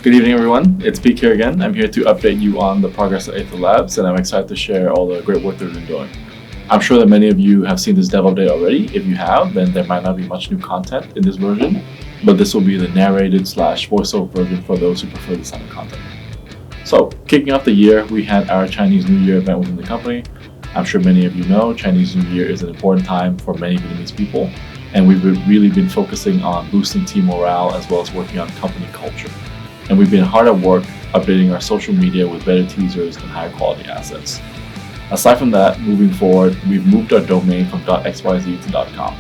Good evening, everyone. It's Peak here again. I'm here to update you on the progress of Ather Labs, and I'm excited to share all the great work they've been doing. I'm sure that many of you have seen this dev update already. If you have, then there might not be much new content in this version, but this will be the narrated / voiceover version for those who prefer this kind of content. So, kicking off the year, we had our Chinese New Year event within the company. I'm sure many of you know Chinese New Year is an important time for many Vietnamese people, and we've really been focusing on boosting team morale as well as working on company culture. And we've been hard at work updating our social media with better teasers and higher quality assets. Aside from that, moving forward, we've moved our domain from .xyz to .com.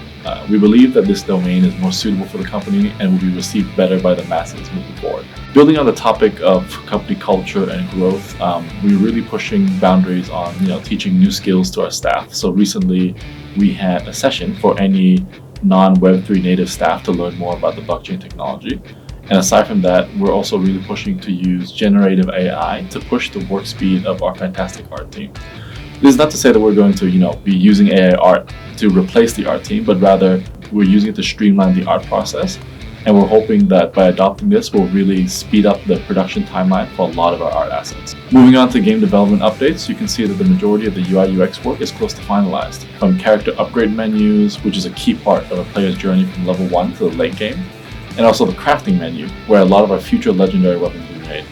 We believe that this domain is more suitable for the company and will be received better by the masses moving forward. Building on the topic of company culture and growth, we're really pushing boundaries on teaching new skills to our staff. So recently, we had a session for any non-Web3 native staff to learn more about the blockchain technology. And aside from that, we're also really pushing to use generative AI to push the work speed of our fantastic art team. This is not to say that we're going to, be using AI art to replace the art team, but rather we're using it to streamline the art process. And we're hoping that by adopting this, we'll really speed up the production timeline for a lot of our art assets. Moving on to game development updates, you can see that the majority of the UI UX work is close to finalized. From character upgrade menus, which is a key part of a player's journey from level 1 to the late game, and also the crafting menu, where a lot of our future legendary weapons will be made.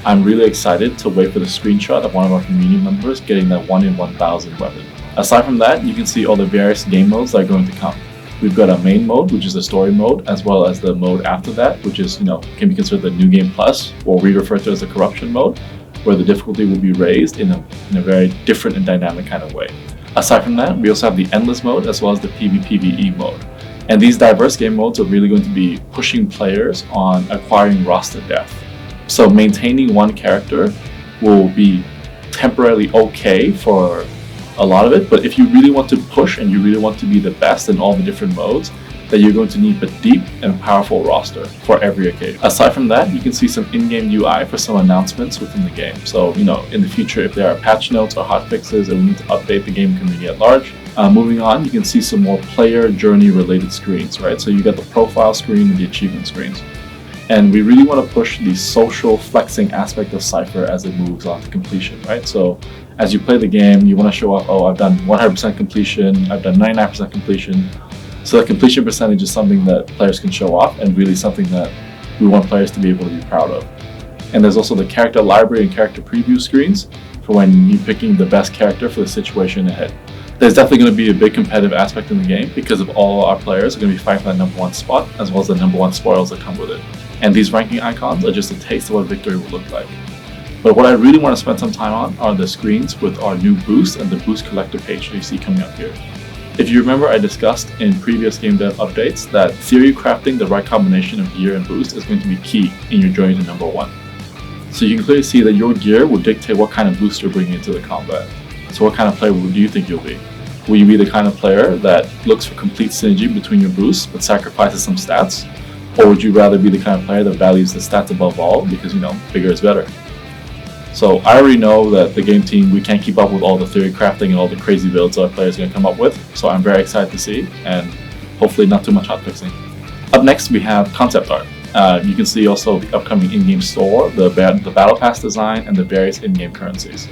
I'm really excited to wait for the screenshot of one of our community members getting that 1 in 1,000 weapon. Aside from that, you can see all the various game modes that are going to come. We've got a main mode, which is the story mode, as well as the mode after that, which is, can be considered the New Game Plus, or we refer to as the corruption mode, where the difficulty will be raised in a very different and dynamic kind of way. Aside from that, we also have the endless mode, as well as the PvPvE mode. And these diverse game modes are really going to be pushing players on acquiring roster depth. So maintaining one character will be temporarily okay for a lot of it, but if you really want to push and you really want to be the best in all the different modes, then you're going to need a deep and powerful roster for every occasion. Aside from that, you can see some in-game UI for some announcements within the game. So, in the future, if there are patch notes or hotfixes and we need to update the game community at large. Moving on, you can see some more player journey related screens, right? So you got the profile screen and the achievement screens. And we really want to push the social flexing aspect of Sipher as it moves on to completion, right? So as you play the game, you want to show off, I've done 100% completion, I've done 99% completion. So that completion percentage is something that players can show off and really something that we want players to be able to be proud of. And there's also the character library and character preview screens for when you're picking the best character for the situation ahead. There's definitely going to be a big competitive aspect in the game because of all our players are going to be fighting for that number 1 spot, as well as the number 1 spoils that come with it. And these ranking icons are just a taste of what victory will look like. But what I really want to spend some time on are the screens with our new boost and the boost collector page that you see coming up here. If you remember, I discussed in previous game dev updates that theory crafting the right combination of gear and boost is going to be key in your journey to number 1. So you can clearly see that your gear will dictate what kind of boost you're bringing into the combat. So what kind of player do you think you'll be? Will you be the kind of player that looks for complete synergy between your boosts but sacrifices some stats? Or would you rather be the kind of player that values the stats above all because, bigger is better? So I already know that the game team, we can't keep up with all the theory crafting and all the crazy builds our players are going to come up with. So I'm very excited to see, and hopefully not too much hotfixing. Up next, we have concept art. You can see also the upcoming in-game store, the battle pass design, and the various in-game currencies.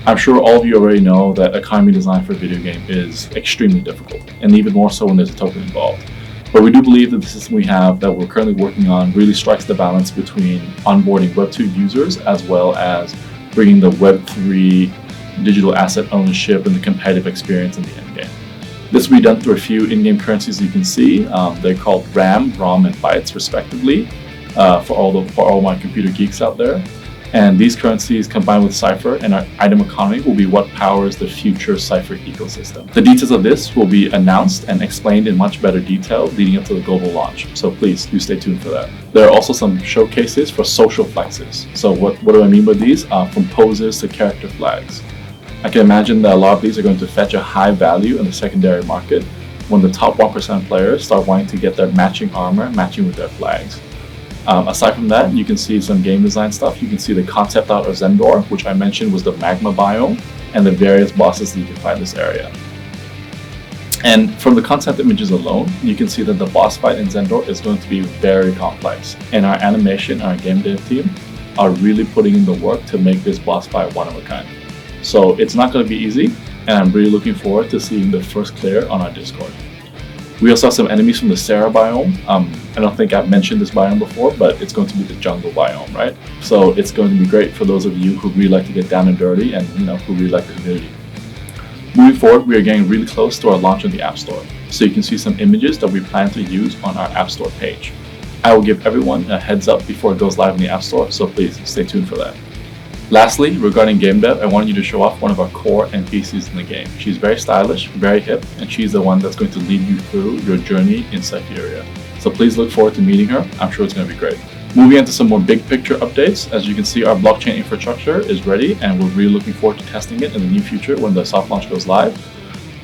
I'm sure all of you already know that economy design for a video game is extremely difficult, and even more so when there's a token involved. But we do believe that the system we have that we're currently working on really strikes the balance between onboarding Web2 users as well as bringing the Web3 digital asset ownership and the competitive experience in the end game. This will be done through a few in-game currencies you can see. They're called RAM, ROM, and bytes respectively for all my computer geeks out there. And these currencies combined with Sipher and our item economy will be what powers the future Sipher ecosystem. The details of this will be announced and explained in much better detail leading up to the global launch. So please do stay tuned for that. There are also some showcases for social flexes. So what do I mean by these? From poses to character flags. I can imagine that a lot of these are going to fetch a high value in the secondary market when the top 1% players start wanting to get their matching armor matching with their flags. Aside from that, you can see some game design stuff. You can see the concept art of Zendor, which I mentioned was the magma biome, and the various bosses that you can find in this area. And from the concept images alone, you can see that the boss fight in Zendor is going to be very complex. And our animation, our game dev team, are really putting in the work to make this boss fight one of a kind. So it's not going to be easy, and I'm really looking forward to seeing the first clear on our Discord. We also have some enemies from the Sarah biome. I don't think I've mentioned this biome before, but it's going to be the jungle biome, right? So it's going to be great for those of you who really like to get down and dirty and who really like the community. Moving forward, we are getting really close to our launch on the App Store, so you can see some images that we plan to use on our App Store page. I will give everyone a heads up before it goes live in the App Store, so please stay tuned for that. Lastly, regarding game dev, I wanted you to show off one of our core NPCs in the game. She's very stylish, very hip, and she's the one that's going to lead you through your journey in Siberia. So please look forward to meeting her. I'm sure it's going to be great. Moving into some more big picture updates, as you can see, our blockchain infrastructure is ready, and we're really looking forward to testing it in the near future when the soft launch goes live.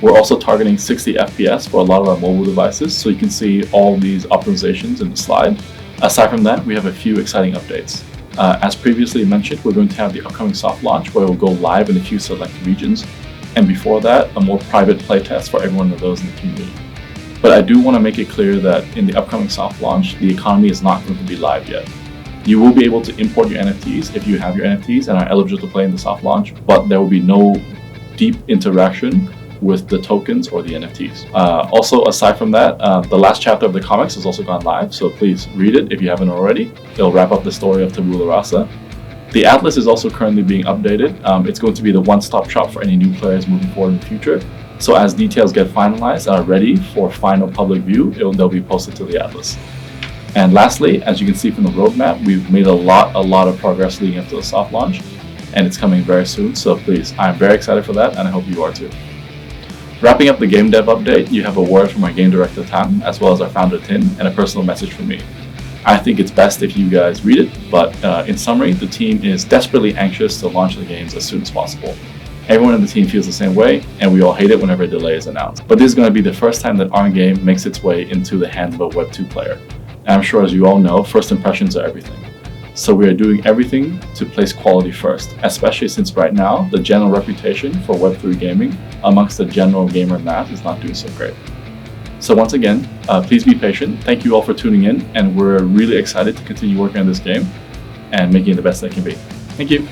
We're also targeting 60 FPS for a lot of our mobile devices, so you can see all these optimizations in the slide. Aside from that, we have a few exciting updates. As previously mentioned, we're going to have the upcoming soft launch where it will go live in a few select regions, and before that, a more private playtest for everyone of those in the community. But I do want to make it clear that in the upcoming soft launch, the economy is not going to be live yet. You will be able to import your NFTs if you have your NFTs and are eligible to play in the soft launch, but there will be no deep interaction with the tokens or the NFTs. Also, aside from that, the last chapter of the comics has also gone live, so please read it if you haven't already. It'll wrap up the story of Tabula Rasa. The Atlas is also currently being updated. It's going to be the one-stop shop for any new players moving forward in the future. So as details get finalized and are ready for final public view, they'll be posted to the Atlas. And lastly, as you can see from the roadmap, we've made a lot of progress leading up to the soft launch, and it's coming very soon. So please, I'm very excited for that, and I hope you are too. Wrapping up the game dev update, you have a word from our game director Tam, as well as our founder Tin, and a personal message from me. I think it's best if you guys read it, but in summary, the team is desperately anxious to launch the games as soon as possible. Everyone in the team feels the same way, and we all hate it whenever a delay is announced. But this is going to be the first time that our game makes its way into the hands of a Web 2 player. And I'm sure, as you all know, first impressions are everything. So we are doing everything to place quality first, especially since right now, the general reputation for Web 3 gaming amongst the general gamer mass is not doing so great. So once again, please be patient. Thank you all for tuning in, and we're really excited to continue working on this game and making it the best that it can be. Thank you.